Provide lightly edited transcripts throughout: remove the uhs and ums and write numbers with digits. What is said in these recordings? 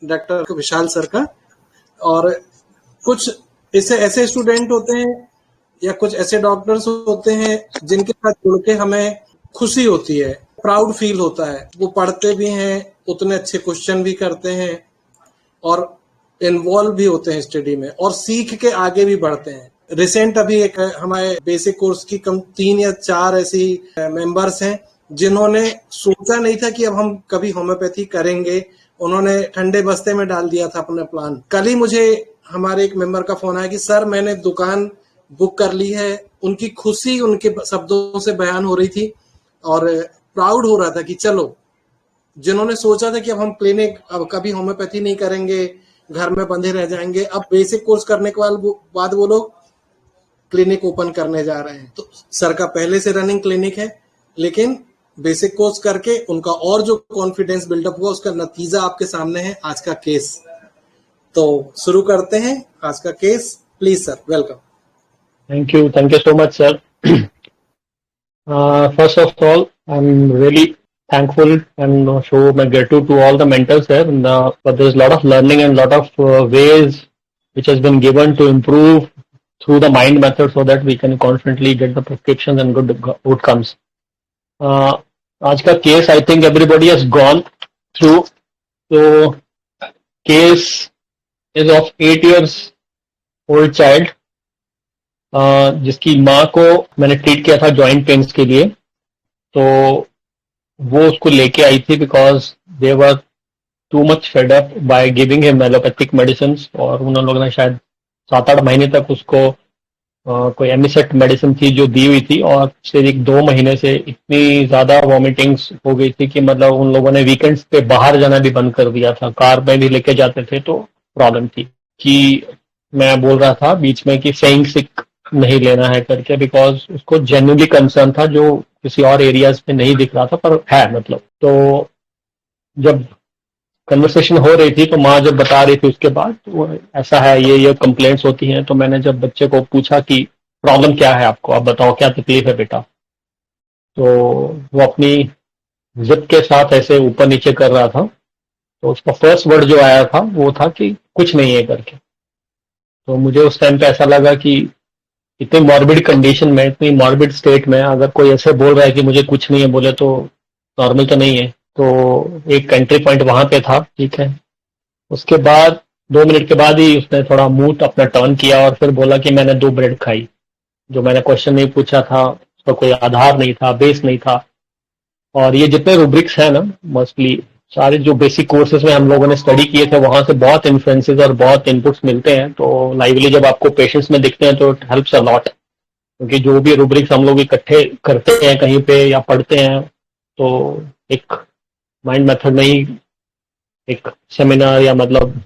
Doctor विशाल sir का। और कुछ ऐसे स्टूडेंट होते हैं या कुछ ऐसे डॉक्टर्स होते हैं जिनके साथ जुड़ के हमें खुशी होती है, प्राउड फील होता है। वो पढ़ते भी हैं, उतने अच्छे क्वेश्चन भी करते हैं और इन्वॉल्व भी होते हैं स्टडी में और सीख के आगे भी बढ़ते हैं। रिसेंट अभी एक हमारे बेसिक कोर्स की 3 या 4 ऐसी मेंबर्स हैं जिन्होंने सोचा नहीं था कि अब हम कभी होम्योपैथी करेंगे। उन्होंने ठंडे बस्ते में डाल दिया था अपना प्लान। कल ही मुझे हमारे एक मेंबर का फोन आया कि सर मैंने दुकान बुक कर ली है। उनकी खुशी उनके शब्दों से बयान हो रही थी और प्राउड हो रहा था कि चलो, जिन्होंने सोचा था कि अब हम क्लिनिक, अब कभी होम्योपैथी नहीं करेंगे, घर में बंधे रह जाएंगे, अब बेसिक कोर्स करने के बाद वो लोग क्लिनिक ओपन करने जा रहे हैं। तो सर का पहले से रनिंग क्लिनिक है, लेकिन बेसिक कोर्स करके उनका और जो कॉन्फिडेंस बिल्डअप हुआ उसका नतीजा आपके सामने है आज का केस। तो शुरू करते हैं आज का case. Please sir, welcome. Thank you so much sir. First of all, I'm really thankful and show my gratitude to all the mentors there. But there's a lot of learning and a lot of ways which has been given to improve through the mind method so that we can constantly get the prescriptions and good outcomes. आज का case I think everybody has gone through. So case is of 8 years old child. जिसकी माँ को मैंने treat किया था joint pains के लिए। तो वो उसको लेके आई थी because they were too much fed up by giving him allopathic medicine. और उन लोगों ने शायद 7-8 महीने तक उसको कोई एमिसेट मेडिसिन थी जो दी हुई थी, और सिर्फ 2 महीने से इतनी ज़्यादा वॉमिटिंग्स हो गई थी कि मतलब उन लोगों ने वीकेंड्स पे बाहर जाना भी बंद कर दिया था। कार में भी लेके जाते थे तो प्रॉब्लम थी कि मैं बोल रहा था बीच में कि सेइंग सिक नहीं लेना है करके, बिकॉज उसको जेन्युइनली कंसर्न था जो किसी और एरियाज में नहीं दिख रहा था पर है मतलब। तो जब कन्वर्सेशन हो रही थी तो माँ जब बता रही थी उसके बाद तो ऐसा है, ये कंप्लेंट्स होती हैं। तो मैंने जब बच्चे को पूछा कि प्रॉब्लम क्या है आपको, आप बताओ क्या तकलीफ है बेटा, तो वो अपनी जिप के साथ ऐसे ऊपर नीचे कर रहा था। तो उसका फर्स्ट वर्ड जो आया था वो था कि कुछ नहीं है करके। तो मुझे उस टाइम पे ऐसा लगा कि इतनी मॉर्बिड कंडीशन में, इतनी मॉर्बिड स्टेट में अगर कोई ऐसे बोल रहा है कि मुझे कुछ नहीं है बोले तो नॉर्मल तो नहीं है। तो एक एंट्री पॉइंट वहां पे था, ठीक है। उसके बाद 2 मिनट के बाद ही उसने थोड़ा मुंह अपना टर्न किया और फिर बोला कि मैंने 2 ब्रेड खाई। जो मैंने क्वेश्चन नहीं पूछा था उसका कोई आधार नहीं था, बेस नहीं था। और ये जितने रूब्रिक्स है ना, मोस्टली सारे जो बेसिक कोर्सेज में हम लोगों ने स्टडी किए थे वहां से बहुत इन्फ्लुएंसेस और बहुत इनपुट्स मिलते हैं। तो लाइवली जब आपको पेशेंट्स में दिखते हैं तो इट हेल्प्स अ लॉट, क्योंकि जो भी रूब्रिक्स हम लोग इकट्ठे करते हैं कहीं पे या पढ़ते हैं तो एक माइंड मेथड में ही एक सेमिनार या मतलब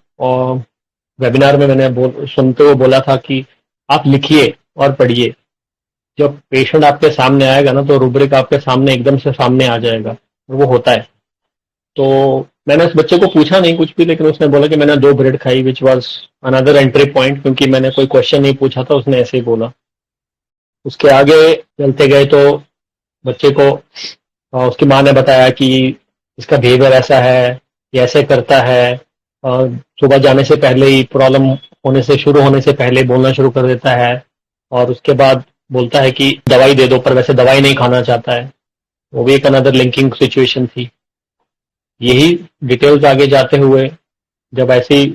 वेबिनार में मैंने सुनते हुए बोला था कि आप लिखिए और पढ़िए। जब पेशेंट आपके सामने आएगा ना तो रूब्रिक आपके सामने एकदम से सामने आ जाएगा, और वो होता है। तो मैंने उस बच्चे को पूछा नहीं कुछ भी, लेकिन उसने बोला कि मैंने 2 ब्रेड खाई, which was another entry point, क्योंकि मैंने कोई क्वेश्चन नहीं पूछा था, उसने ऐसे ही बोला। उसके आगे चलते गए तो बच्चे को उसकी माँ ने बताया कि इसका बिहेवियर ऐसा है, ये ऐसे करता है, सुबह जाने से पहले ही प्रॉब्लम शुरू होने से पहले बोलना शुरू कर देता है, और उसके बाद बोलता है कि दवाई दे दो, पर वैसे दवाई नहीं खाना चाहता है। वो भी एक अनदर लिंकिंग सिचुएशन थी। यही डिटेल्स आगे जाते हुए जब ऐसी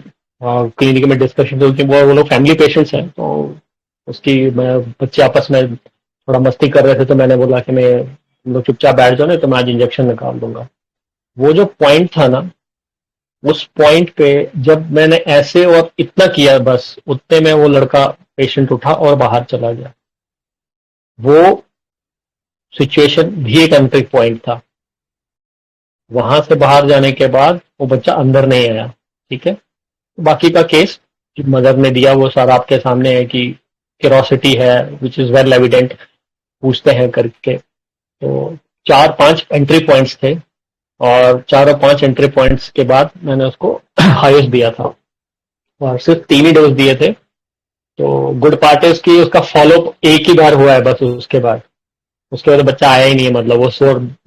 क्लिनिक में डिस्कशन होती है, वो लोग फैमिली पेशेंट्स हैं, तो उसकी बच्चे आपस में थोड़ा मस्ती कर रहे थे, तो मैंने बोला कि मैं तुम लोग चुपचाप बैठ जाओ, नहीं तो मैं आज इंजेक्शन निकाल दूंगा। वो जो पॉइंट था ना, उस पॉइंट पे जब मैंने ऐसे और इतना किया, बस उतने में वो लड़का पेशेंट उठा और बाहर चला गया। वो सिचुएशन भी एक एंट्री पॉइंट था। वहां से बाहर जाने के बाद वो बच्चा अंदर नहीं आया, ठीक है। बाकी का केस मदर ने दिया वो सारा आपके सामने है कि क्यूरोसिटी है, विच इज वेल एविडेंट, पूछते हैं करके। तो 4-5 एंट्री पॉइंट्स थे, और 4 और 5 एंट्री पॉइंट्स के बाद मैंने उसको हाईएस्ट दिया था, और सिर्फ 3 ही डोज दिए थे। तो गुड पार्ट है उसकी, उसका फॉलोअप एक ही बार हुआ है बस। उसके बाद बच्चा आया ही नहीं है, मतलब वो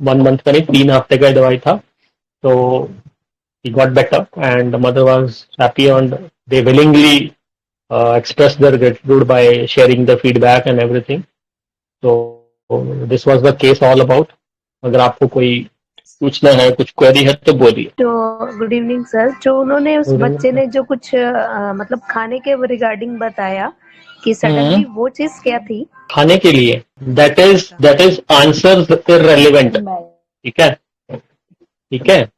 1 मंथ का नहीं, 3 हफ्ते का दवाई था। तो he got better, and the mother was happy, and they willingly expressed their gratitude by sharing the feedback and everything. So this was the case all about. अगर आपको कोई पूछना है, कुछ क्वेरी है तो बोलिए। तो गुड इवनिंग सर। जो उन्होंने उस बच्चे ने जो कुछ मतलब खाने के रिगार्डिंग बताया कि सडनली वो चीज क्या थी? खाने के लिए दैट इज आंसर्स इररिलेवेंट। ठीक है, ठीक है।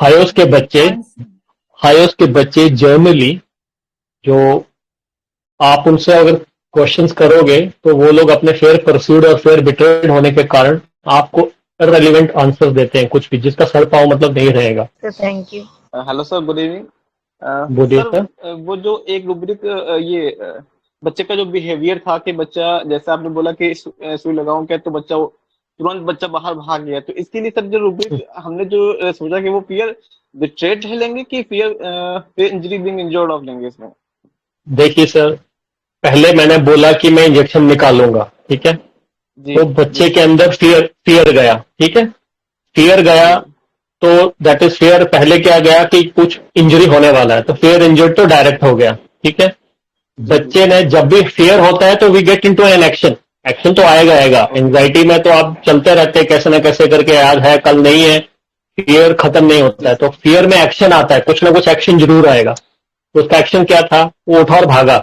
हायोस के बच्चे जर्नली जो आप उनसे अगर क्वेश्चंस करोगे तो वो लोग अपने फेयर परस्यूड और फेयर बिट्रेड होने के कारण आपको इररिलेवेंट आंसर्स देते हैं, कुछ भी जिसका सर पाँव मतलब नहीं रहेगा। Thank you. Hello sir, good evening. बोलिए सर। वो जो एक रूब्रिक बच्चे का जो बिहेवियर था कि बच्चा, जैसे आपने बोला कि सुई लगाऊं क्या, तो तुरंत बच्चा बाहर भाग गया, तो इसके लिए सर जो रूब्रिक हमने जो सोचा कि वो फियर बिट्रेड लेंगे कि fear injury being injured of लेंगे इसमें? देखिए सर, पहले मैंने बोला कि मैं इंजेक्शन निकालूंगा, ठीक है। तो बच्चे के अंदर फियर गया, ठीक है। फियर गया तो दैट इज फियर। पहले क्या गया कि कुछ इंजरी होने वाला है, तो फियर इंजर्ड तो डायरेक्ट हो गया, ठीक है। बच्चे ने जब भी फियर होता है तो we get into an action. Action तो आएगा। एंजाइटी में तो आप चलते रहते हैं कैसे ना कैसे करके, आज है कल नहीं है, फियर खत्म नहीं होता है। तो फियर में एक्शन आता है, कुछ ना कुछ एक्शन जरूर आएगा। तो उसका एक्शन क्या था? वो उठा और भागा,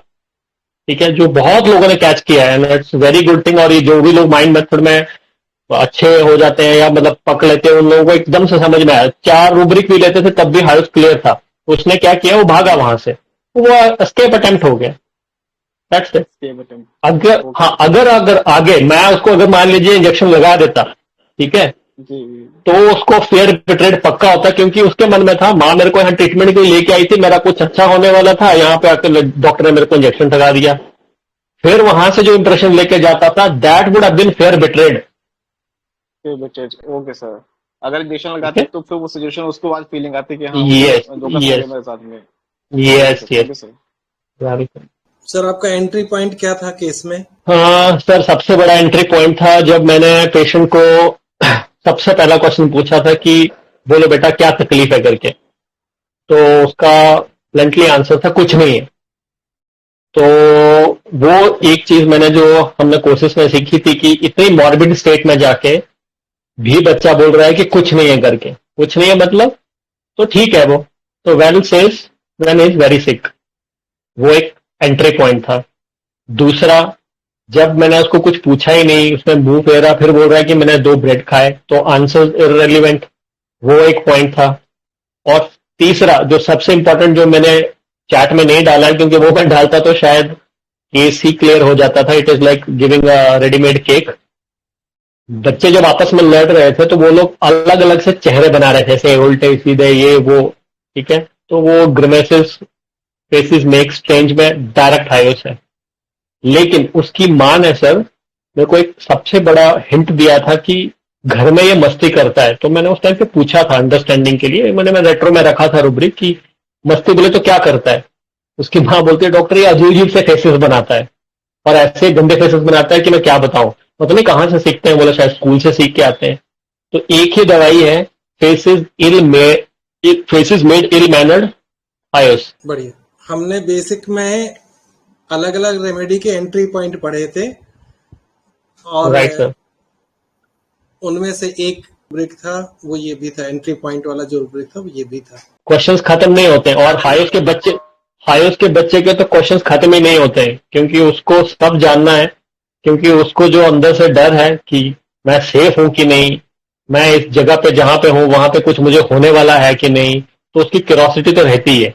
ठीक है, जो बहुत लोगों ने कैच किया है, इट्स वेरी गुड थिंग। और ये जो भी लोग माइंड मेथड में अच्छे हो जाते हैं या मतलब पकड़ लेते हैं, उन लोगों को एकदम से समझ में आया। 4 रूब्रिक भी लेते थे तब भी हाउस क्लियर था। उसने क्या किया, वो भागा वहां से, वो एस्केप अटेम्प्ट हो गया। That's it. अगर आगे मैं उसको अगर मान लीजिए इंजेक्शन लगा देता, ठीक है, तो उसको फेयर बिट्रेड पक्का होता, क्योंकि उसके मन में था माँ मेरे को यहाँ ट्रीटमेंट के लिए लेके आई थी, मेरा कुछ अच्छा होने वाला था, यहाँ पे आकर डॉक्टर ने मेरे को इंजेक्शन लगा दिया। फिर वहां से जो इंप्रेशन लेके जाता था, that would have been fair betrayed. Okay sir, अगर इंजेक्शन लगाते तो फिर वो सजेशन उसको बाद फीलिंग आती कि हाँ मेरे साथ में। यस सर, आपका एंट्री पॉइंट क्या था केस में? हाँ सर, सबसे बड़ा एंट्री पॉइंट था जब मैंने पेशेंट को सबसे पहला क्वेश्चन पूछा था कि बोलो बेटा क्या तकलीफ है करके। तो उसका ब्लंटली आंसर था कुछ नहीं है। तो वो एक चीज मैंने जो हमने कोर्सेज में सीखी थी कि इतनी मॉर्बिड स्टेट में जाके भी बच्चा बोल रहा है कि कुछ नहीं है करके। कुछ नहीं है मतलब तो ठीक है वो, तो when says when is very sick, वो एक एंट्री पॉइंट था। दूसरा, जब मैंने उसको कुछ पूछा ही नहीं, उसने मुंह फेरा, फिर बोल रहा है कि मैंने 2 ब्रेड खाए, तो आंसर इररिलेवेंट, वो एक पॉइंट था। और तीसरा जो सबसे इंपॉर्टेंट, जो मैंने चैट में नहीं डाला क्योंकि वो मैं डालता तो शायद केस ही क्लियर हो जाता था। It is like giving a readymade cake. बच्चे जब आपस में लड़ रहे थे तो वो लोग अलग अलग से चेहरे बना रहे थे, जैसे उल्टे सीधे ये वो, ठीक है। तो वो ग्रिमेसेस फेसेस मेक स्ट्रेंज में डायरेक्ट हाइवेस है। लेकिन उसकी मां ने सर मेरे को एक सबसे बड़ा हिंट दिया था कि घर में ये मस्ती करता है। तो मैंने उस टाइम पे पूछा था अंडरस्टैंडिंग के लिए, मैं रेट्रो में रखा था रूब्रिक की मस्ती बोले तो क्या करता है। उसकी मां बोलती है डॉक्टर ये अजीब अजीब से फेसेस बनाता है और ऐसे गंदे फेसेस बनाता है कि मैं क्या बताऊं, पता नहीं कहां से सीखते हैं, बोला शायद स्कूल से सीख के आते हैं। तो एक ही दवाई है, फेसेस मेड इल मैनर्ड आयोस। बढ़िया। हमने बेसिक में अलग अलग रेमेडी के एंट्री पॉइंट पढ़े थे और राइट सर, उनमें से एक ब्रेक था, वो ये भी था, एंट्री पॉइंट वाला जो ब्रेक था वो ये भी था। क्वेश्चंस खत्म नहीं होते और हायोस के बच्चे के तो क्वेश्चंस खत्म ही नहीं होते हैं, क्योंकि उसको सब जानना है। क्योंकि उसको जो अंदर से डर है कि मैं सेफ हूं कि नहीं, मैं इस जगह पे जहां पे हूं वहां पे कुछ मुझे होने वाला है कि नहीं, तो उसकी क्यूरियोसिटी तो रहती है।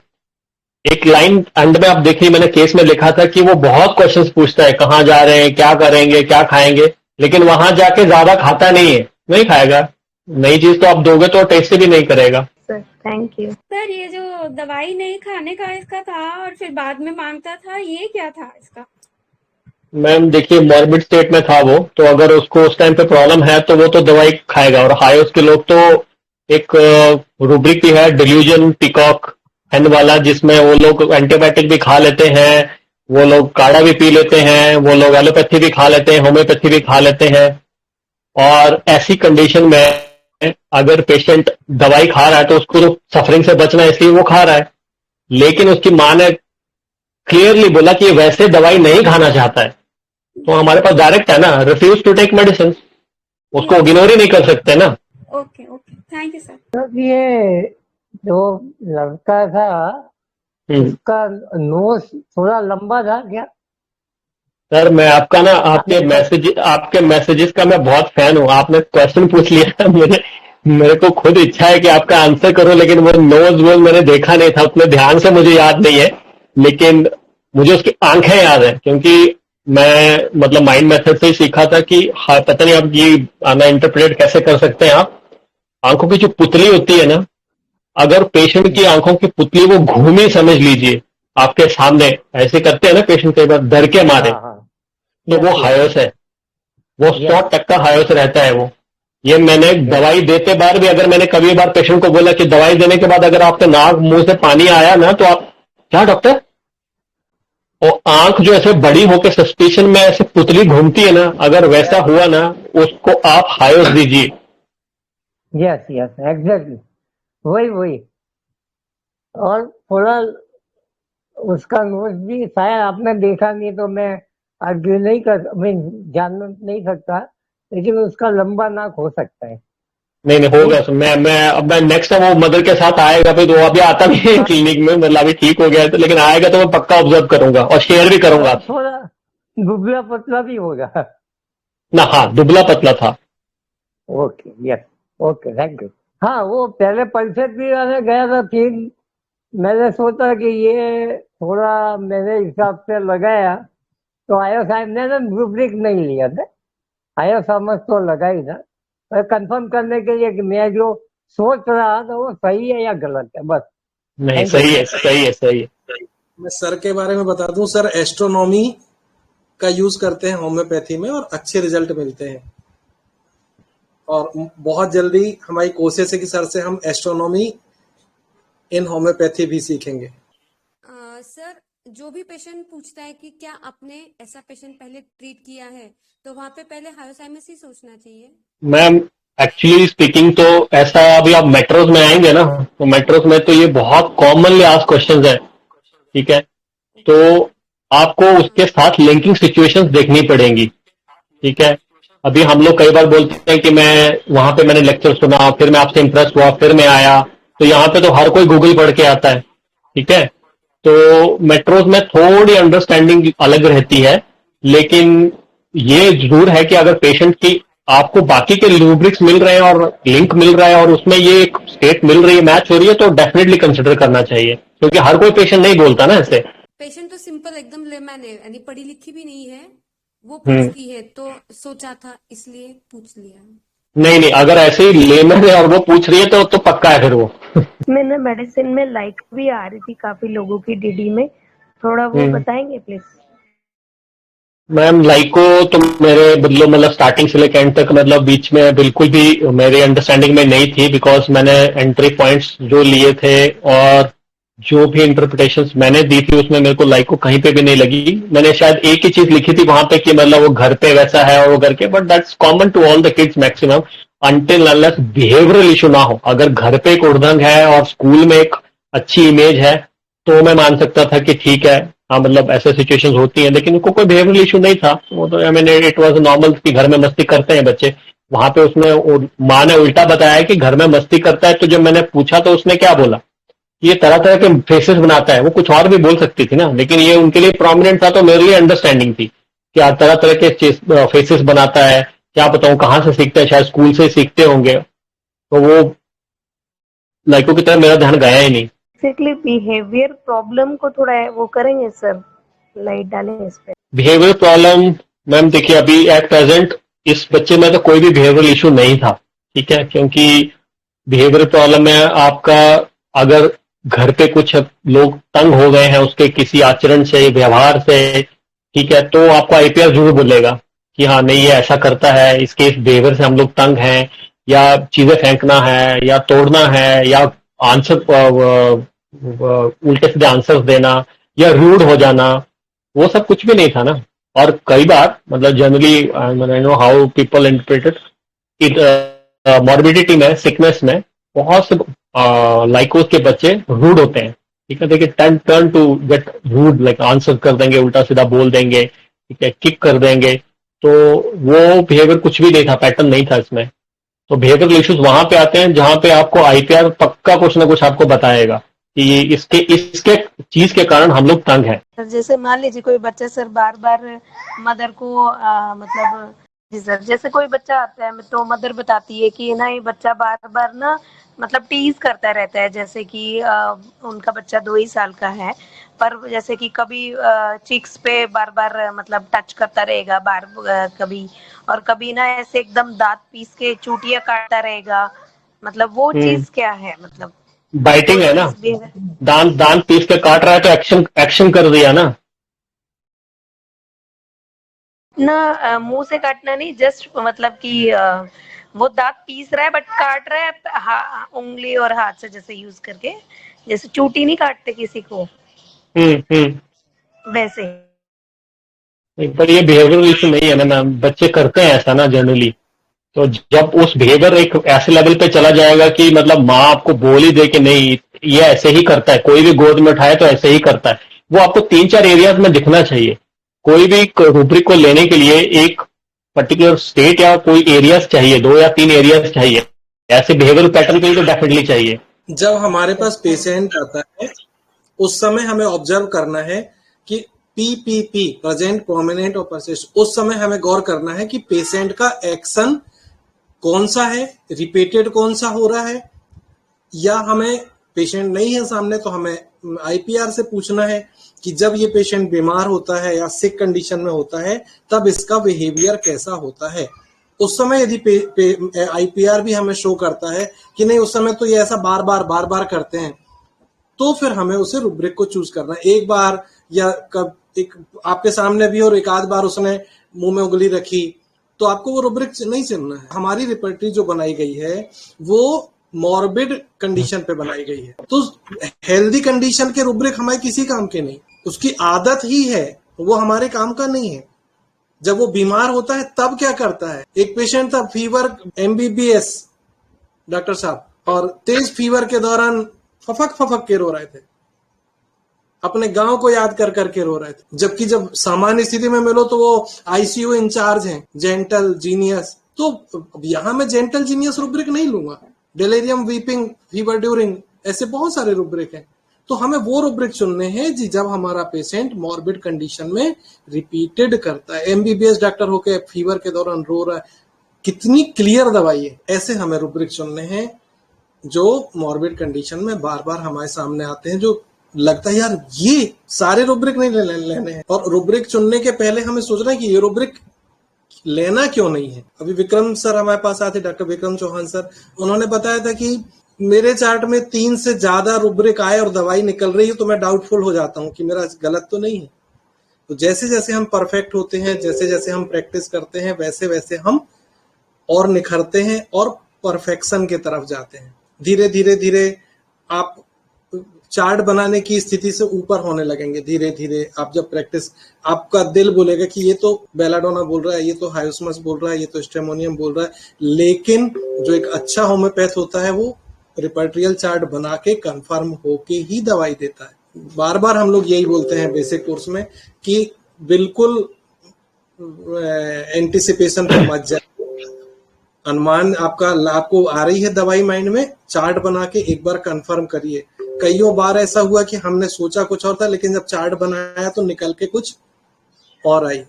एक लाइन एंड में आप देखिए, मैंने केस में लिखा था कि वो बहुत क्वेश्चंस पूछता है, कहाँ जा रहे हैं, क्या करेंगे, क्या खाएंगे, लेकिन वहां जाके ज्यादा खाता नहीं है, नहीं खाएगा। नई चीज तो आप दोगे तो टेस्ट भी नहीं करेगा। Sir thank you. सर ये जो दवाई नहीं खाने का इसका था और फिर बाद में मांगता था, ये क्या था इसका? मैम देखिए, मॉर्बिड स्टेट में था वो, तो अगर उसको उस टाइम पे प्रॉब्लम है तो वो तो दवाई खाएगा। और हायोस के लोग तो एक रूब्रिक भी है डिल्यूजन पीकॉक हैंड वाला, जिसमें वो लोग एंटीबायोटिक भी खा लेते हैं, वो लोग काढ़ा भी पी लेते हैं, वो लोग एलोपैथी भी खा लेते हैं, होम्योपैथी भी खा लेते हैं। और ऐसी कंडीशन में अगर पेशेंट दवाई खा रहा है तो उसको तो सफरिंग से बचना है इसलिए वो खा रहा है, लेकिन उसकी माँ ने क्लियरली बोला कि ये वैसे दवाई नहीं खाना चाहता है, तो हमारे पास डायरेक्ट है ना, रिफ्यूज टू टेक मेडिसिन, उसको इग्नोर ही नहीं कर सकते ना। Okay okay, thank you sir. तो ये जो लड़का था उसका नोज थोड़ा लंबा था क्या? सर मैं आपका ना आपके मैसेजेस का मैं बहुत फैन हूँ। आपने क्वेश्चन पूछ लिया, मेरे को खुद इच्छा है कि आपका आंसर करो, लेकिन वो नोज वोज मैंने देखा नहीं था उतने ध्यान से, मुझे याद नहीं है, लेकिन मुझे उसकी आंखें याद है क्योंकि मैं मतलब माइंड मेथड से ही सीखा था कि हाँ, पता नहीं आप ये आना इंटरप्रेट कैसे कर सकते हैं आप। आंखों की जो पुतली होती है ना, अगर पेशेंट की आंखों की पुतली वो घूमी समझ लीजिए आपके सामने, ऐसे करते हैं ना पेशेंट कई बार डर के मारे, तो वो हायोस है, वो 100% हायोस रहता है वो। ये मैंने दवाई देते बार भी, अगर मैंने कभी बार पेशेंट को बोला कि दवाई देने के बाद अगर आपके नाक मुंह से पानी आया ना तो आप क्या डॉक्टर, और आंख जो ऐसे बड़ी होकर सस्पिशन में ऐसे पुतली घूमती है ना, अगर वैसा हुआ ना उसको आप हायोस दीजिए। यस यस एग्जैक्टली, वही और थोड़ा उसका नोज भी शायद आपने देखा नहीं तो मैं आर्ग्यू नहीं कर, मैं जान नहीं सकता, लेकिन उसका लंबा नाक हो सकता है। नहीं होगा सर, मैं नेक्स्ट टाइम वो मदर के साथ आएगा भी, तो अभी आता भी है क्लिनिक में, मतलब अभी ठीक हो गया है तो, लेकिन आएगा तो मैं पक्का ऑब्जर्व करूंगा और शेयर भी करूंगा। थोड़ा दुबला पतला भी होगा ना, हाँ दुबला पतला था। Okay yes okay thank you. हाँ वो पहले पल्सेट भी आने गया था, फिर मैंने सोचा कि ये थोड़ा मेरे हिसाब से लगाया तो आयोसाइम ने रूब्रिक नहीं लिया था, आयोसामस तो लगा ही था, और कंफर्म करने के लिए कि मैं जो सोच रहा था वो सही है या गलत है, बस। नहीं सही है। मैं सर के बारे में बता दूं, सर एस्ट्रोनॉमी का यूज करते हैं होम्योपैथी में और अच्छे रिजल्ट मिलते हैं, और बहुत जल्दी हमारी कोशिश है कि सर से हम एस्ट्रोनॉमी इन होम्योपैथी भी सीखेंगे। सर जो भी पेशेंट पूछता है कि क्या आपने ऐसा पेशेंट पहले ट्रीट किया है, तो वहाँ पे पहले हायोसाइमस ही सोचना चाहिए। मैम एक्चुअली स्पीकिंग तो ऐसा, अभी आप मेट्रोज में आएंगे ना, तो मेट्रोज में तो ये बहुत कॉमनली आस्क्ड क्वेश्चंस है, ठीक है, तो आपको उसके साथ लिंकिंग सिचुएशंस देखनी पड़ेंगी, ठीक है। अभी हम लोग कई बार बोलते हैं कि मैं वहां पे मैंने लेक्चर सुना, फिर मैं आपसे इंप्रेस हुआ, फिर मैं आया, तो यहाँ पे तो हर कोई गूगल पढ़ के आता है, ठीक है। तो मेट्रोज में थोड़ी अंडरस्टैंडिंग अलग रहती है, लेकिन ये जरूर है कि अगर पेशेंट की आपको बाकी के रूब्रिक्स मिल रहे हैं और लिंक मिल रहा है और उसमें ये एक स्टेट मिल रही है, मैच हो रही है, तो डेफिनेटली कंसिडर करना चाहिए, क्योंकि हर कोई पेशेंट नहीं बोलता ना ऐसे। पेशेंट तो सिंपल एकदम लेमैन है, यानी पढ़ी लिखी भी नहीं है, वो पूछती है तो सोचा था इसलिए पूछ लिया। नहीं, अगर ऐसे ही लेमैन है और वो पूछ रही है तो पक्का है फिर वो। मैंने मेडिसिन में लाइक भी आ रही थी काफी लोगों की डीडी में, थोड़ा वो बताएंगे प्लीज। मैम लाइको तो मेरे बदलो मतलब स्टार्टिंग से लेकर एंड तक, मतलब बीच में बिल्कुल भी मेरे अंडरस्टैंडिंग में नहीं थी, बिकॉज मैंने एंट्री पॉइंट्स जो लिए थे और जो भी इंटरप्रिटेशंस मैंने दी थी उसमें मेरे को लाइको कहीं पे भी नहीं लगी। मैंने शायद एक ही चीज लिखी थी वहां पे कि मतलब वो घर पे वैसा है और वो घर के, but that's common to all the kids maximum, until unless behavioural issue ना हो। अगर घर पे एक उड़दंग है और स्कूल में एक अच्छी इमेज है तो मैं मान सकता था कि ठीक है, हाँ मतलब ऐसे सिचुएशंस होती हैं, लेकिन उनको कोई बिहेवियरल इशू नहीं था, वो तो I mean it was normal कि घर में मस्ती करते हैं बच्चे। वहां पे उसने माँ ने उल्टा बताया कि घर में मस्ती करता है, तो जब मैंने पूछा तो उसने क्या बोला, ये तरह तरह के फेसेस बनाता है, वो कुछ और भी बोल सकती थी ना, लेकिन ये उनके लिए प्रोमिनेंट था, तो मेरे लिए अंडरस्टैंडिंग थी कि तरह तरह के फेसेस बनाता है, क्या बताऊं कहाँ से सीखता है, शायद स्कूल से सीखते होंगे, तो वो लाइको की तरह मेरा ध्यान गया ही नहीं। बेसिकली बिहेवियर प्रॉब्लम को थोड़ा वो करेंगे सर, लाइट डालेंगे इस पे। बिहेवियर प्रॉब्लम मैम देखिए, अभी एट प्रेजेंट इस बच्चे में तो कोई भी बिहेवियरल इशू नहीं था, ठीक है, क्योंकि बिहेवियर प्रॉब्लम में आपका अगर घर पे कुछ लोग तंग हो गए हैं उसके किसी आचरण से, व्यवहार से, ठीक है, तो आपको आईपीआर जरूर बोलेगा कि हाँ नहीं ये ऐसा करता है, इसके इस बिहेवियर से हम लोग तंग हैं, या चीजें फेंकना है या तोड़ना है या आंसर उल्टे सीधे आंसर्स देना या रूड हो जाना, वो सब कुछ भी नहीं था ना। और कई बार मतलब generally I know how people interpreted it, morbidity में, सिकनेस में बहुत से लाइकोस के बच्चे रूड होते हैं, ठीक है, देखिए turn to get rude, like answer कर देंगे, उल्टा सीधा बोल देंगे, ठीक है, किक कर देंगे। तो वो बिहेवियर कुछ भी नहीं था, पैटर्न नहीं था इसमें। तो बिहेवियरल इश्यूज वहां पे आते हैं जहां पे आपको आईपीआर पक्का कुछ ना कुछ आपको बताएगा कि ये इसके चीज के कारण हम लोग तंग हैं। सर जैसे मान लीजिए कोई बच्चा सर बार बार मदर को मतलब जी सर, जैसे कोई बच्चा आता है तो मदर बताती है कि ना ये बच्चा बार बार ना मतलब टीज करता रहता है, जैसे कि उनका बच्चा 2 ही साल का है, पर जैसे कि कभी चिक्स पे बार बार मतलब टच करता रहेगा कभी, और कभी ना ऐसे एकदम दांत पीस के चूटियां काटता रहेगा, मतलब वो चीज क्या है, मतलब बाइटिंग वो है ना, चीज भी दांत पीस के काट रहा है तो एक्शन कर दिया ना। ना मुंह से काटना नहीं, जस्ट मतलब कि वो दांत पीस रहा है बट काट रहा है उंगली और हाथ से जैसे यूज करके, जैसे चूटी नहीं काटते किसी को वैसे। पर ये बिहेवियरल इशू नहीं है ना मैम, बच्चे करते हैं ऐसा ना जनरली। तो जब उस बिहेवियर एक ऐसे लेवल पे चला जाएगा कि मतलब माँ आपको बोल ही दे कि नहीं ये ऐसे ही करता है, कोई भी गोद में उठाए तो ऐसे ही करता है, वो आपको 3-4 एरियाज में दिखना चाहिए। कोई भी रूब्रिक को लेने के लिए एक पर्टिकुलर स्टेट या कोई एरियाज चाहिए, 2 या 3 एरियाज चाहिए, ऐसे बिहेवियर पैटर्न के लिए तो डेफिनेटली चाहिए। जब हमारे पास पेशेंट आता है उस समय हमें ऑब्जर्व करना है कि पीपीपी, प्रेजेंट, प्रोमिनेंट और परसिस्ट, उस समय हमें गौर करना है कि पेशेंट का एक्शन कौन सा है, रिपीटेड कौन सा हो रहा है, या हमें पेशेंट नहीं है सामने तो हमें आईपीआर से पूछना है कि जब ये पेशेंट बीमार होता है या सिक कंडीशन में होता है तब इसका बिहेवियर कैसा होता है। उस समय यदि आईपीआर भी हमें शो करता है कि नहीं उस समय तो ये ऐसा बार बार करते हैं, तो फिर हमें उसे रूब्रिक को चूज करना है। एक बार या कब एक आपके सामने भी और एक आध बार उसने मुंह में उंगली रखी तो आपको वो रूब्रिक नहीं चुनना है। हमारी रिपर्टरी जो बनाई गई है वो मॉर्बिड कंडीशन पे बनाई गई है, तो हेल्दी कंडीशन के रूब्रिक हमारे किसी काम के नहीं, उसकी आदत ही है, वो हमारे काम का नहीं है। जब वो बीमार होता है तब क्या करता है, एक पेशेंट था फीवर एमबीबीएस डॉक्टर साहब, और तेज फीवर के दौरान फफक के रो रहे थे, अपने गांव को याद कर करके रो रहे थे, जबकि जब सामान्य स्थिति में मिलो तो वो आईसीयू इंचार्ज हैं, जेंटल जीनियस। तो यहां मैं जेंटल जीनियस रूब्रिक नहीं लूंगा, डेलेरियम वीपिंग फीवर ड्यूरिंग, ऐसे बहुत सारे रूब्रिक हैं। तो हमें वो रूब्रिक चुनने हैं जी जब हमारा पेशेंट मॉर्बिड कंडीशन में रिपीटेड करता है, एमबीबीएस डॉक्टर होके फीवर के दौरान रो रहा है, कितनी क्लियर दवाई है, ऐसे हमें रूब्रिक चुनने हैं जो मॉर्बिड कंडीशन में बार बार हमारे सामने आते हैं, जो लगता है यार ये सारे रूब्रिक नहीं लेने हैं। और रूब्रिक चुनने के पहले हमें सोचना है कि ये रूब्रिक लेना क्यों नहीं है। अभी विक्रम सर हमारे पास आते, डॉक्टर विक्रम चौहान सर, उन्होंने बताया था कि मेरे चार्ट में 3 से ज्यादा रूब्रिक आए और दवाई निकल रही है तो मैं डाउटफुल हो जाता हूँ कि मेरा गलत तो नहीं है। तो जैसे जैसे हम परफेक्ट होते हैं, जैसे जैसे हम प्रैक्टिस करते हैं, वैसे वैसे हम और निखरते हैं और परफेक्शन की तरफ जाते हैं। धीरे धीरे धीरे आप चार्ट बनाने की स्थिति से ऊपर होने लगेंगे। धीरे धीरे आप जब प्रैक्टिस, आपका दिल बोलेगा कि ये तो बेलाडोना बोल रहा है, ये तो हायोस्मस बोल रहा है, ये तो स्ट्रेमोनियम बोल रहा है, लेकिन जो एक अच्छा होम्योपैथ होता है वो रिपर्टरियल चार्ट बना के कंफर्म होके ही दवाई देता है। बार बार हम लोग यही बोलते हैं बेसिक कोर्स में कि बिल्कुल एंटिसिपेशन पे मत जाए, अनुमान आपको आ रही है दवाई माइंड में, चार्ट बना के एक बार कंफर्म करिए। कईयों बार ऐसा हुआ कि हमने सोचा कुछ और था लेकिन जब चार्ट बनाया तो निकल के कुछ और आई।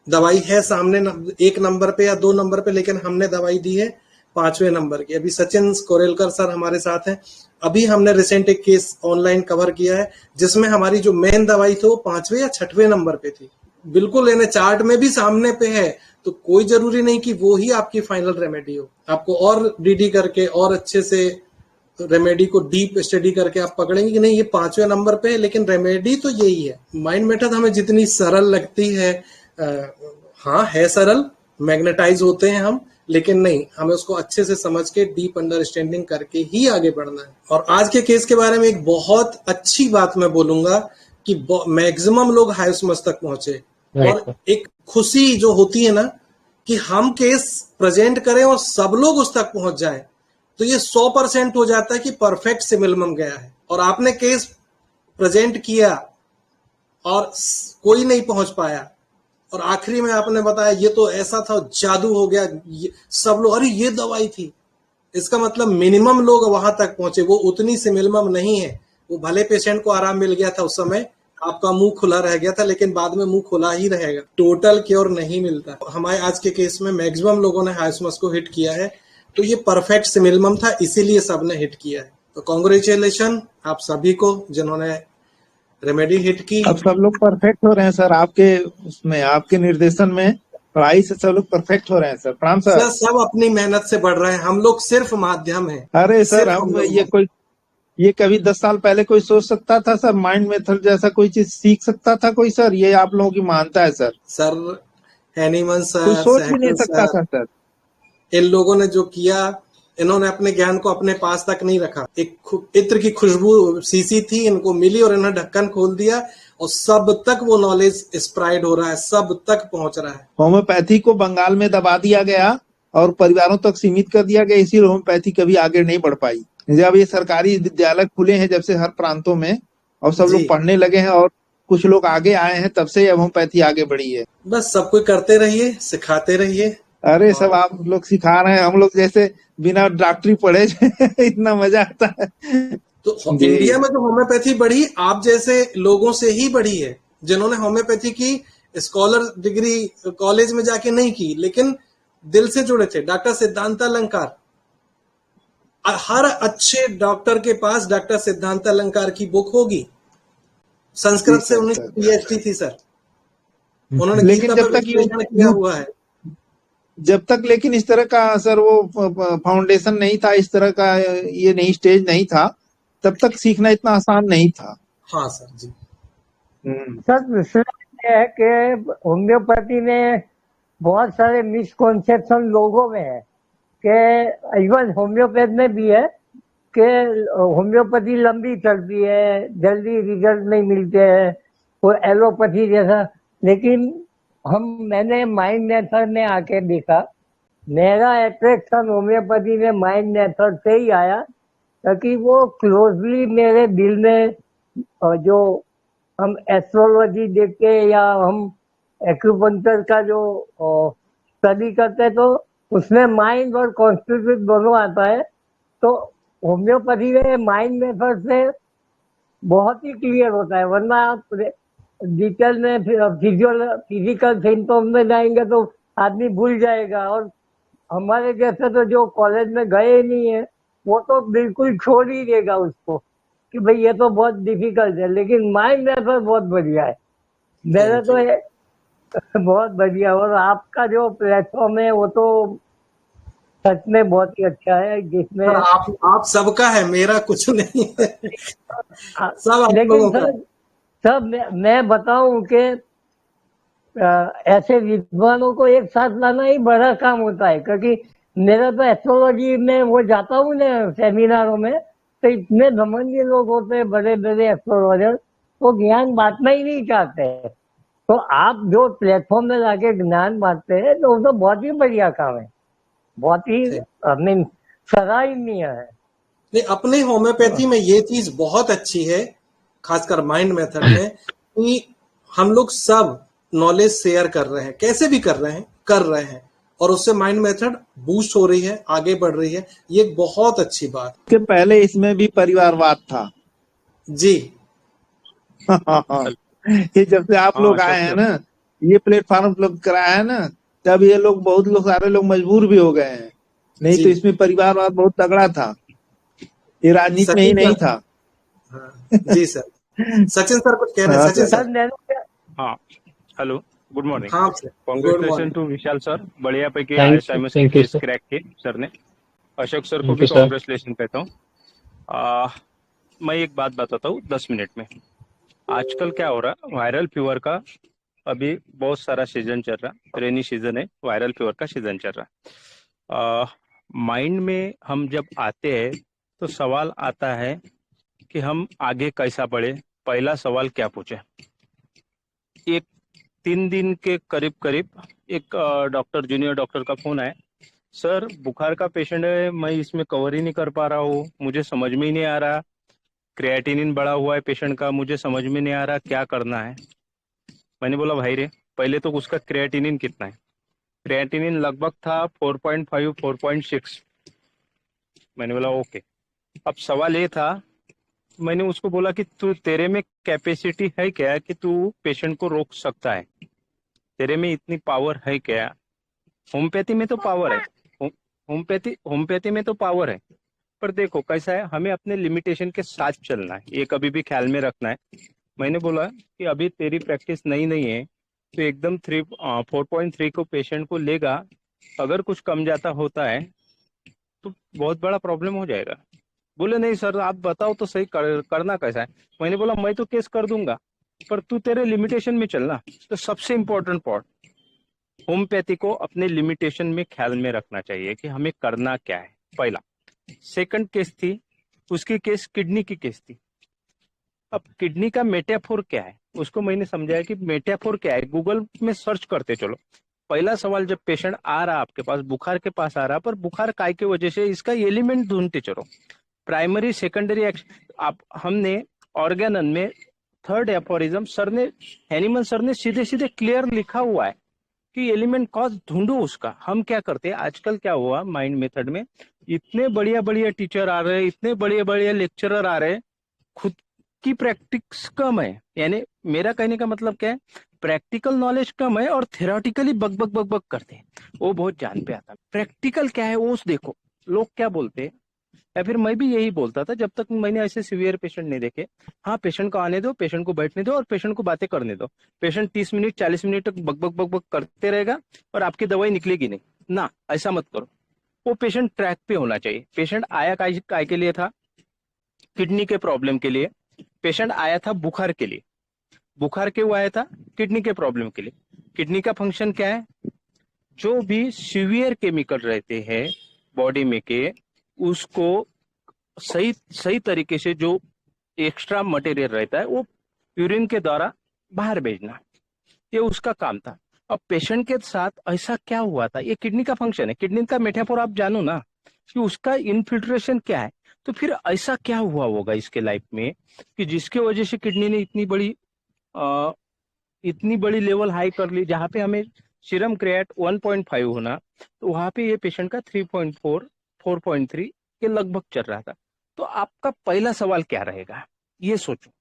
दवाई है सामने 1 नंबर पे या 2 नंबर पे, लेकिन हमने दवाई दी है 5वें नंबर की। अभी सचिन कोरेलकर सर हमारे साथ हैं, अभी हमने रिसेंट एक केस ऑनलाइन कवर किया है जिसमें हमारी जो मेन दवाई थी वो 5वें या 6वें नंबर पे थी। बिल्कुल लेने चार्ट में भी सामने पे है, तो कोई जरूरी नहीं कि वो ही आपकी फाइनल रेमेडी हो। आपको और डीडी करके और अच्छे से रेमेडी को डीप स्टडी करके आप पकड़ेंगे कि नहीं ये 5वें नंबर पे है, लेकिन रेमेडी तो यही है। माइंड मेथड हमें जितनी सरल लगती है, हाँ है सरल, मैग्नेटाइज होते हैं हम, लेकिन नहीं, हमें उसको अच्छे से समझ के डीप अंडरस्टैंडिंग करके ही आगे बढ़ना है। और आज के केस के बारे में एक बहुत अच्छी बात मैं बोलूंगा कि मैक्सिमम लोग हायोस्मस तक पहुंचे, और एक खुशी जो होती है ना कि हम केस प्रेजेंट करें और सब लोग उस तक पहुंच जाएं, तो ये 100% हो जाता है कि परफेक्ट सिमिलम गया है। और आपने केस प्रेजेंट किया और कोई नहीं पहुंच पाया, और आखिरी में आपने बताया ये तो ऐसा था, जादू हो गया, सब लोग अरे ये दवाई थी, इसका मतलब मिनिमम लोग वहां तक पहुंचे। वो उतनी सिमिलम नहीं है। वो भले पेशेंट को आराम मिल गया था उस समय, आपका मुंह खुला रह गया था, लेकिन बाद में मुंह खुला ही रहेगा, टोटल क्योर नहीं मिलता। हमारे आज के केस में मैक्सिमम लोगों ने हाइसमस को हिट किया है, तो ये परफेक्ट सिमिलम था, इसीलिए सबने हिट किया है। तो कॉन्ग्रेचुलेशन आप सभी को जिन्होंने रेमेडी हिट की। अब सब लोग परफेक्ट हो रहे हैं सर, आपके उसमें, आपके निर्देशन में पढ़ाई से सब लोग परफेक्ट हो रहे हैं सर। प्रणाम सर। सर सब अपनी मेहनत से बढ़ रहे हैं, हम लोग सिर्फ माध्यम हैं। अरे सर, सिर्फ हम लोग ये कभी 10 साल पहले कोई सोच सकता था सर, माइंड मेथड जैसा कोई चीज सीख सकता था कोई सर? ये आप लोगों की मानता है सर? सर हैनीमन कोई सर, सोच भी नहीं सहगल सकता सर, था सर। इन लोगों ने जो किया, इन्होंने अपने ज्ञान को अपने पास तक नहीं रखा। एक इत्र की खुशबू सीसी थी, इनको मिली और इन्होंने ढक्कन खोल दिया, और सब तक वो नॉलेज स्प्राइड हो रहा है, सब तक पहुंच रहा है। होम्योपैथी को बंगाल में दबा दिया गया और परिवारों तक सीमित कर दिया गया, इसीलिए होम्योपैथी कभी आगे नहीं बढ़ पाई। जब ये सरकारी विद्यालय खुले हैं जब से हर प्रांतों में, और सब जी लोग पढ़ने लगे हैं और कुछ लोग आगे आए हैं, तब से होम्योपैथी आगे बढ़ी है। बस सब कुछ करते रहिए, सिखाते रहिए। अरे सब आप लोग सिखा रहे हैं, हम लोग जैसे बिना डॉक्टरी पढ़े इतना मजा आता है। तो जी इंडिया में जो होम्योपैथी बढ़ी, आप जैसे लोगों से ही बढ़ी है, जिन्होंने होम्योपैथी की स्कॉलर डिग्री कॉलेज में जाके नहीं की, लेकिन दिल से जुड़े थे। डॉक्टर सिद्धांत अलंकार, हर अच्छे डॉक्टर के पास डॉक्टर सिद्धांत अलंकार की बुक होगी। संस्कृत से उन्हीं की पीएचडी थी सर, उन्होंने लेकिन गीता जब पर तक विश्लेषण किया हुआ है। जब तक लेकिन इस तरह का सर वो फाउंडेशन नहीं था, इस तरह का ये नहीं स्टेज नहीं था, तब तक सीखना इतना आसान नहीं था। हाँ सर जी। सर दूसरा ये है कि होम्योपैथी में बहुत सारे मिसकॉन्सेप्शन लोगों में है कि इवन होम्योपैथ में भी है कि होम्योपैथी लंबी चलती है, जल्दी रिजल्ट नहीं मिलते हैं, वो एलोपैथी जैसा। लेकिन मैंने माइंड मेथड में आके देखा, मेरा अट्रैक्शन होम्योपैथी में माइंड मेथड से ही आया, ताकि वो क्लोजली मेरे दिल में जो हम एस्ट्रोलॉजी देखते हैं या हम एक्यूपंक्चर का जो स्टडी करते हैं, तो उसमें माइंड और कॉन्स्टिट्यूट दोनों आता है। तो होम्योपैथी में माइंड मेथड से बहुत ही क्लियर होता है, वरना आप डिटेल में फिजिकल सिम्टम्स में जाएंगे तो आदमी भूल जाएगा। और हमारे जैसे तो जो कॉलेज में गए नहीं है, वो तो बिल्कुल छोड़ ही देगा उसको कि भाई ये तो बहुत डिफिकल्ट है। लेकिन माइंड मेथड बहुत बढ़िया है, मेरा तो ये बहुत बढ़िया। और आपका जो प्लेटफॉर्म है वो तो सच में बहुत ही अच्छा है, जिसमें आप सबका है, मेरा कुछ नहीं है, सब आप लेकिन लोगों का। सब मैं बताऊं कि ऐसे विद्वानों को एक साथ लाना ही बड़ा काम होता है, क्योंकि मेरा तो एस्ट्रोलॉजी में वो जाता हूँ ना सेमिनारों में, तो इतने घमंडी लोग होते हैं, बड़े बड़े एस्ट्रोलॉजर, वो ज्ञान बांटना ही नहीं चाहते। तो आप जो प्लेटफॉर्म में जाके ज्ञान बांटते हैं, तो वो तो बहुत ही बढ़िया काम है, बहुत ही मीन सराहनीय है। नहीं, अपने होम्योपैथी में ये चीज बहुत अच्छी है, खासकर माइंड मेथड में, कि हम लोग सब नॉलेज शेयर कर रहे हैं, कैसे भी कर रहे हैं, और उससे माइंड मेथड बूस्ट हो रही है, आगे बढ़ रही है। ये एक बहुत अच्छी बात कि पहले इसमें भी परिवारवाद था जी। ये जब से आप लोग आए हैं ना, ये प्लेटफॉर्म उपलब्ध कराया है ना, तब ये लोग बहुत लोग, सारे लोग मजबूर भी हो गए हैं, नहीं तो इसमें परिवारवाद बहुत तगड़ा था, ये राजनीति में ही नहीं था। जी सर। सचिन सर कुछ कह रहे हैं? सचिन सर। हाँ, हेलो, गुड मॉर्निंग। हाँ sir, congratulation to Vishal sir, बढ़िया पैकी Thank you, case sir. Crack किए सर ने। अशोक सर को Thank भी you, sir. कांग्रेचुलेशन कहता हूँ। मैं एक बात बताता हूँ 10 मिनट में। आजकल क्या हो रहा है, वायरल फीवर का अभी बहुत सारा सीजन चल रहा, रेनी सीजन है, वायरल फीवर का सीजन चल रहा। माइंड में हम जब आते हैं तो सवाल आता है कि हम आगे कैसा बढ़े। पहला सवाल क्या पूछे, एक 3 दिन के करीब करीब एक डॉक्टर जूनियर डॉक्टर का फोन आया, सर बुखार का पेशेंट है, मैं इसमें कवर ही नहीं कर पा रहा हूँ, मुझे समझ में ही नहीं आ रहा, क्रिएटिनिन बढ़ा हुआ है पेशेंट का, मुझे समझ में नहीं आ रहा क्या करना है। मैंने बोला भाई रे पहले तो उसका क्रिएटिनिन कितना है। क्रिएटिनिन लगभग था 4.5 4.6। मैंने बोला ओके। अब सवाल ये था, मैंने उसको बोला कि तू तेरे में कैपेसिटी है क्या कि तू पेशेंट को रोक सकता है, तेरे में इतनी पावर है क्या। होम्योपैथी में तो पावर है, होम्योपैथी में तो पावर है, पर देखो कैसा है, हमें अपने लिमिटेशन के साथ चलना है, ये कभी भी ख्याल में रखना है। मैंने बोला कि अभी तेरी प्रैक्टिस नई नहीं है तो एकदम 4.3 को पेशेंट को लेगा, अगर कुछ कम जाता होता है तो बहुत बड़ा प्रॉब्लम हो जाएगा। बोले नहीं सर आप बताओ तो सही करना कैसा है। मैंने बोला मैं तो केस कर दूंगा, पर तू तेरे लिमिटेशन में चलना। तो सबसे इम्पोर्टेंट पॉइंट, होम्योपैथी को अपने लिमिटेशन में ख्याल में रखना चाहिए कि हमें करना क्या है, पहला। सेकंड केस थी, उसकी केस किडनी की केस थी। अब किडनी का मेटाफोर क्या है उसको मैंने समझाया कि मेटाफोर क्या है, गूगल में सर्च करते चलो। पहला सवाल, जब पेशेंट आ रहा आपके पास, बुखार के पास आ रहा, पर बुखार काय की वजह से, इसका एलिमेंट ढूंढते चलो, प्राइमरी सेकेंडरी आप हमने ऑर्गेनन में थर्ड एफोरिज्म सर ने, हैनीमन सर ने सीधे सीधे क्लियर लिखा हुआ है कि एलिमेंट कॉज ढूंढो उसका। हम क्या करते हैं आजकल, क्या हुआ माइंड मेथड में, इतने बढ़िया बढ़िया टीचर आ रहे हैं, इतने बढ़िया बढ़िया लेक्चरर आ रहे हैं, खुद की प्रैक्टिस कम है। यानी मेरा कहने का मतलब क्या है, प्रैक्टिकल नॉलेज कम है और थेरोटिकली बक बक बक बक करते हैं, वो बहुत जान पे आता है। प्रैक्टिकल क्या है वो देखो, लोग क्या बोलते हैं, या फिर मैं भी यही बोलता था जब तक मैंने ऐसे सीवियर पेशेंट नहीं देखे। हाँ पेशेंट को आने दो, पेशेंट को बैठने दो और पेशेंट को बातें करने दो। पेशेंट 30 मिनट 40 मिनट तक बक बक बक बक करते रहेगा और आपकी दवाई निकलेगी नहीं ना, ऐसा मत करो। वो पेशेंट ट्रैक पे होना चाहिए। पेशेंट आया काय के लिए था, किडनी के प्रॉब्लम के लिए। पेशेंट आया था बुखार के लिए, बुखार क्यों आया था, किडनी के प्रॉब्लम के लिए। किडनी का फंक्शन क्या है, जो भी सीवियर केमिकल रहते हैं बॉडी में के, उसको सही सही तरीके से, जो एक्स्ट्रा मटेरियल रहता है वो यूरिन के द्वारा बाहर भेजना, ये उसका काम था। अब पेशेंट के साथ ऐसा क्या हुआ था, ये किडनी का फंक्शन है, किडनी का मेटाफोर आप जानो ना कि उसका इनफिल्ट्रेशन क्या है। तो फिर ऐसा क्या हुआ होगा इसके लाइफ में कि जिसके वजह से किडनी ने इतनी बड़ी लेवल हाई कर ली, जहां पे हमें सीरम क्रिएट 1.5 होना, तो वहां पे ये पेशेंट का 3.4 4.3 के लगभग चल रहा था। तो आपका पहला सवाल क्या रहेगा, ये सोचो।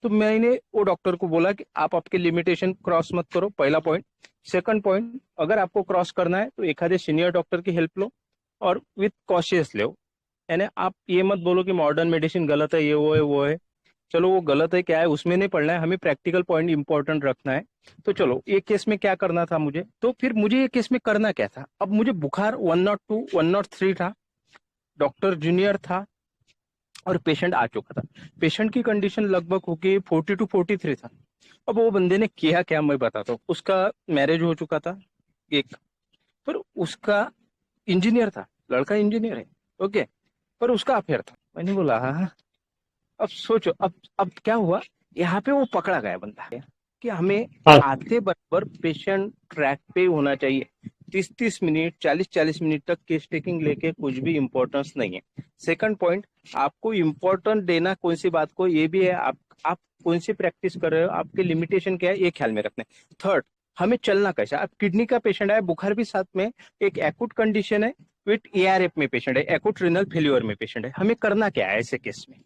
तो मैंने वो डॉक्टर को बोला कि आप आपके लिमिटेशन क्रॉस मत करो, पहला पॉइंट। सेकंड पॉइंट, अगर आपको क्रॉस करना है तो एक आधे सीनियर डॉक्टर की हेल्प लो और विथ कॉशियस लो। यानी आप ये मत बोलो कि मॉडर्न मेडिसिन गलत है, ये वो है वो है। चलो वो गलत है क्या है उसमें नहीं पढ़ना है, हमें प्रैक्टिकल पॉइंट इंपॉर्टेंट रखना है। तो चलो ये केस में क्या करना था मुझे, तो फिर मुझे ये केस में करना क्या था। अब मुझे बुखार 102 103 था, डॉक्टर जूनियर था और पेशेंट आ चुका था। पेशेंट की कंडीशन लगभग होगी 40 to 43 था। अब वो बंदे ने किया क्या मैं बताता हूँ। उसका मैरिज हो चुका था एक, पर उसका इंजीनियर था, लड़का इंजीनियर है, ओके, पर उसका अफेयर था। मैंने बोला हाँ। अब सोचो, अब क्या हुआ, यहाँ पे वो पकड़ा गया बंदा कि हमें आते बराबर पेशेंट ट्रैक पे होना चाहिए। 30-30 मिनट 40-40 मिनट तक केस टेकिंग लेके कुछ भी इंपॉर्टेंस नहीं है। सेकंड पॉइंट, आपको इंपॉर्टेंट देना कौन सी बात को, ये भी है आप कौन सी प्रैक्टिस कर रहे हो, आपके लिमिटेशन क्या है, ये ख्याल में रखना है। थर्ड, हमें चलना कैसा। अब किडनी का पेशेंट है, बुखार भी साथ में, एक एक्यूट कंडीशन है, विथ एआरएफ में पेशेंट है, एक्यूट रिनल फेल्योर में पेशेंट है, हमें करना क्या है ऐसे केस में।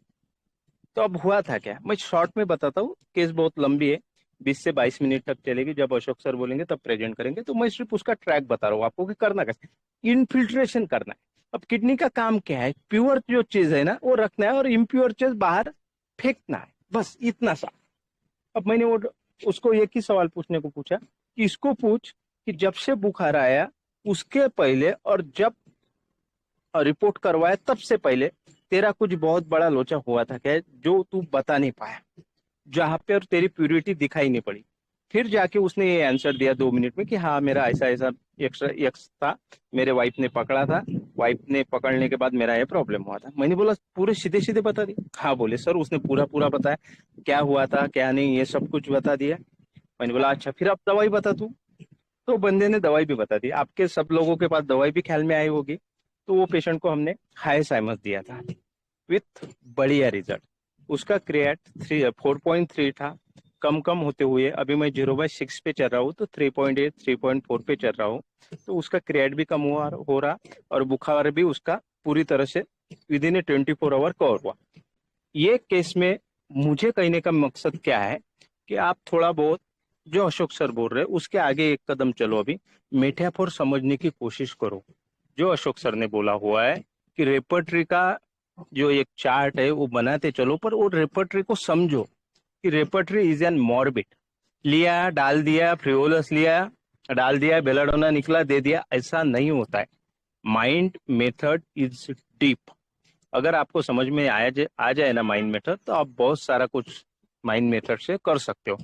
तो अब हुआ था क्या, मैं शॉर्ट में बताता हूँ, केस बहुत लंबी है, 20 से 22 मिनट तक चलेगी, जब अशोक सर बोलेंगे तब प्रेजेंट करेंगे। तो मैं सिर्फ उसका ट्रैक बता रहा हूँ आपको कि करना कैसे, इनफिल्ट्रेशन करना है। अब किडनी का काम क्या है, प्योर जो चीज है ना वो रखना है और इम्प्योर चीज बाहर फेंकना है, बस इतना सा। अब मैंने वो उसको एक ही सवाल पूछने को पूछा कि इसको पूछ कि जब से बुखार आया उसके पहले और जब रिपोर्ट करवाया तब से पहले तेरा कुछ बहुत बड़ा लोचा हुआ था क्या, जो तू बता नहीं पाया, जहां पे और तेरी प्यूरिटी दिखाई नहीं पड़ी। फिर जाके उसने ये आंसर दिया 2 मिनट में कि हाँ मेरा ऐसा ऐसा एक्स्ट्रा एक्स था, मेरे वाइफ ने पकड़ा था, वाइफ ने पकड़ने के बाद मेरा ये प्रॉब्लम हुआ था। मैंने बोला पूरे सीधे सीधे बता दिया। हाँ बोले सर उसने पूरा पूरा बताया, क्या हुआ था क्या नहीं ये सब कुछ बता दिया। मैंने बोला अच्छा फिर अब दवाई बता तू। तो बंदे ने दवाई भी बता दी, आपके सब लोगों के पास दवाई भी ख्याल में आई होगी। तो वो पेशेंट को हमने हाइसाइमस दिया था विथ बढ़िया रिजल्ट। उसका क्रिएट 4.3 था, कम कम होते हुए अभी मैं 0/6 पे चल रहा हूँ, तो 3.8 3.4 पे चल रहा हूँ। तो उसका क्रिएट भी कम हो रहा और बुखार भी उसका पूरी तरह से विद इन 24 आवर कवर हुआ। ये केस में मुझे कहने का मकसद क्या है कि आप थोड़ा बहुत जो अशोक सर बोल रहे हैं उसके आगे एक कदम चलो, अभी मेटाफोर समझने की कोशिश करो। जो अशोक सर ने बोला हुआ है कि रेपर्टरी का जो एक चार्ट है वो बनाते चलो, पर वो रेपर्टरी को समझो कि रेपर्टरी इज एन मॉर्बिड। लिया डाल दिया, फ्रिवोलस लिया डाल दिया, बेलाडोना निकला दे दिया, ऐसा नहीं होता है। Mind method is deep. अगर आपको समझ में आ जाए ना माइंड मेथड, तो आप बहुत सारा कुछ माइंड मेथड से कर सकते हो।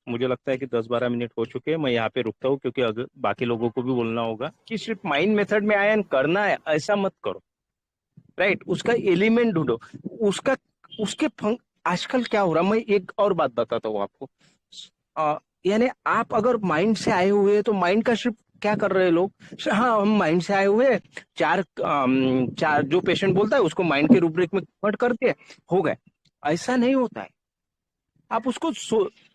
मुझे लगता है कि 10-12 मिनट हो चुके हैं, मैं यहाँ पे रुकता हूँ, क्योंकि अगर बाकी लोगों को भी बोलना होगा कि सिर्फ माइंड मेथड में आयन करना है ऐसा मत करो, राइट। उसका एलिमेंट ढूंढो, उसका आजकल क्या हो रहा, मैं एक और बात बताता हूँ आपको। यानी आप अगर माइंड से आए हुए हैं तो माइंड का सिर्फ क्या कर रहे हैं लोग, हाँ हम माइंड से आए हुए हैं, चार जो पेशेंट बोलता है उसको माइंड के रूब्रिक में कन्वर्ट करते हो गए। ऐसा नहीं होता है। आप उसको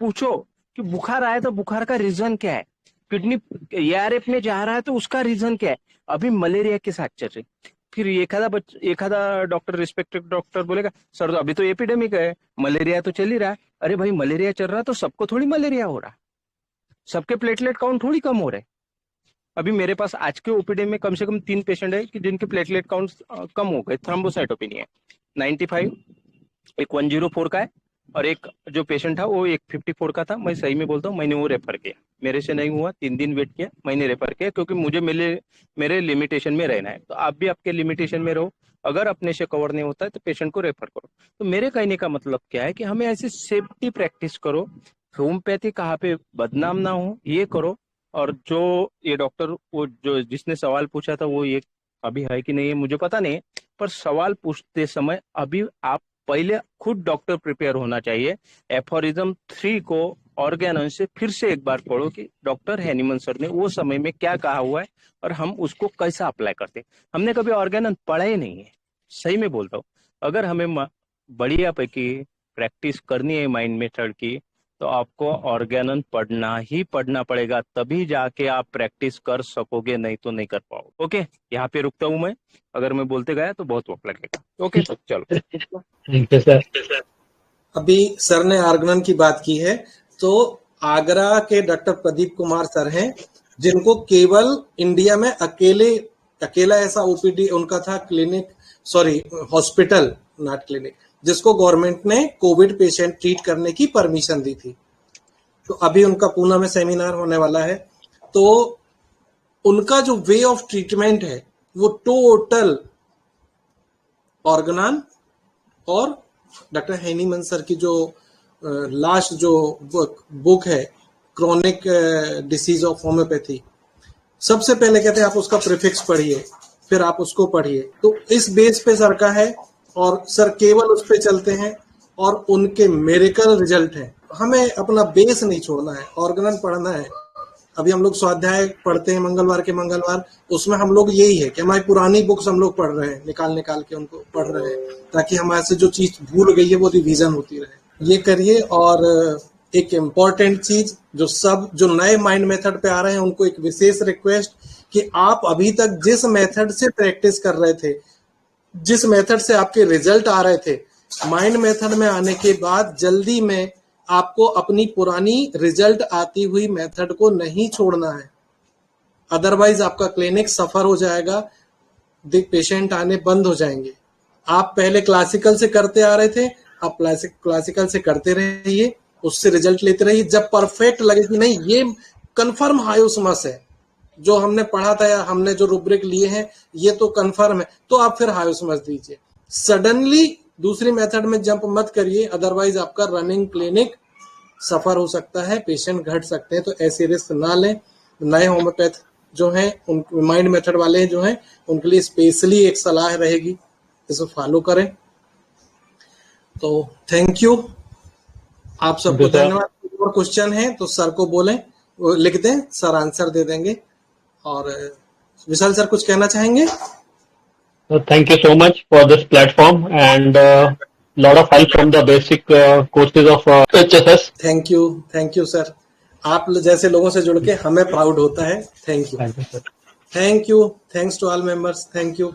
पूछो कि बुखार आया तो बुखार का रीजन क्या है, किडनी एआरएफ में जा रहा है तो उसका रीजन क्या है। अभी मलेरिया के साथ चल रही, फिर एखादा डॉक्टर, रिस्पेक्टेड डॉक्टर बोलेगा सर तो अभी तो एपिडेमिक है, मलेरिया तो चल ही रहा है। अरे भाई मलेरिया चल रहा है तो सबको थोड़ी मलेरिया हो रहा, सबके प्लेटलेट काउंट थोड़ी कम हो रहे। अभी मेरे पास आज के ओपीडी में कम से कम 3 पेशेंट है कि जिनके प्लेटलेट काउंट कम हो गए, थ्रोम्बोसाइटोपेनिया 95, एक 104 का है, और एक जो पेशेंट था वो एक 54 का था। मैं सही में बोलता हूँ, मैंने वो रेफर किया, मेरे से नहीं हुआ, 3 दिन वेट किया, मैंने रेफर किया, क्योंकि मुझे मेरे लिमिटेशन में रहना है। तो आप भी आपके लिमिटेशन में रहो, अगर अपने से कवर नहीं होता है तो पेशेंट को रेफर करो। तो मेरे कहने का मतलब क्या है कि हमें ऐसी सेफ्टी प्रैक्टिस करो, होम्योपैथी कहाँ पे बदनाम ना हो ये करो। और जो ये डॉक्टर, वो जो जिसने सवाल पूछा था, वो ये अभी है कि नहीं है मुझे पता नहीं है, पर सवाल पूछते समय अभी आप पहले खुद डॉक्टर प्रिपेयर होना चाहिए। एफोरिज्म 3 को ऑर्गेनन से फिर से एक बार पढ़ो कि डॉक्टर हैनीमन सर ने वो समय में क्या कहा हुआ है और हम उसको कैसा अप्लाई करते हैं। हमने कभी ऑर्गेनन पढ़ा ही नहीं है, सही में बोलता हूँ। अगर हमें बढ़िया पैकी प्रैक्टिस करनी है माइंड मेथड की, तो आपको ऑर्गेनन पढ़ना ही पढ़ना पड़ेगा, तभी जाके आप प्रैक्टिस कर सकोगे, नहीं तो नहीं कर पाओगे। ओके, यहाँ पे रुकता हूँ मैं, अगर मैं बोलते गया तो बहुत वक्त लगेगा। ओके तो चलो। Thank you sir. अभी सर ने ऑर्गेनन की बात की है, तो आगरा के डॉक्टर प्रदीप कुमार सर हैं, जिनको केवल इंडिया में अकेला ऐसा ओपीडी उनका था, clinic, sorry hospital not clinic, जिसको गवर्नमेंट ने कोविड पेशेंट ट्रीट करने की परमिशन दी थी। तो अभी उनका पूना में सेमिनार होने वाला है। तो उनका जो वे ऑफ ट्रीटमेंट है वो टोटल ऑर्गेनन और डॉक्टर हैनीमन सर की जो लास्ट जो बुक है क्रॉनिक डिसीज ऑफ होम्योपैथी, सबसे पहले कहते हैं आप उसका प्रीफिक्स पढ़िए, फिर आप उसको पढ़िए। तो इस बेस पे सर का है, और सर केवल उस पे चलते हैं और उनके मेरिकल रिजल्ट है। हमें अपना बेस नहीं छोड़ना है, ऑर्गेनन पढ़ना है। अभी हम लोग स्वाध्याय पढ़ते हैं मंगलवार के मंगलवार, उसमें हम लोग यही है कि हमारी पुरानी बुक्स हम लोग पढ़ रहे हैं, निकाल के उनको पढ़ रहे हैं, ताकि हमारे से जो चीज भूल गई है वो रिवीजन होती रहे। ये करिए। और एक इम्पॉर्टेंट चीज, जो नए माइंड मेथड पे आ रहे हैं उनको एक विशेष रिक्वेस्ट कि आप अभी तक जिस मेथड से प्रैक्टिस कर रहे थे, जिस मेथड से आपके रिजल्ट आ रहे थे, माइंड मेथड में आने के बाद जल्दी में आपको अपनी पुरानी रिजल्ट आती हुई मेथड को नहीं छोड़ना है, अदरवाइज आपका क्लिनिक सफर हो जाएगा, पेशेंट आने बंद हो जाएंगे। आप पहले क्लासिकल से करते आ रहे थे, आप क्लासिकल से करते रहिए, उससे रिजल्ट लेते रहिए। जब परफेक्ट लगे कि नहीं ये कंफर्म हायोसमस है, जो हमने पढ़ा था या हमने जो रूब्रिक लिए हैं ये तो कंफर्म है, तो आप फिर हायोसमस दीजिए। सडनली दूसरी मेथड में जंप मत करिए, अदरवाइज आपका रनिंग क्लिनिक सफर हो सकता है, पेशेंट घट सकते हैं। तो ऐसे रिस्क ना लें। नए होम्योपैथ जो हैं, उन माइंड मेथड वाले जो हैं, उनके लिए स्पेशली एक सलाह रहेगी, इसको फॉलो करें। तो थैंक यू, आप सबको धन्यवाद। और क्वेश्चन है तो सर को बोलें, वो लिख दें, सर आंसर दे देंगे। और विशाल सर कुछ कहना चाहेंगे? Thank you so much for this platform and lot of help from the basic courses of HSS. Thank you sir. आप जैसे लोगों से जुड़ के हमें प्राउड होता है। Thank you. Thank you, sir. Thank you. Thanks to all members. Thank you.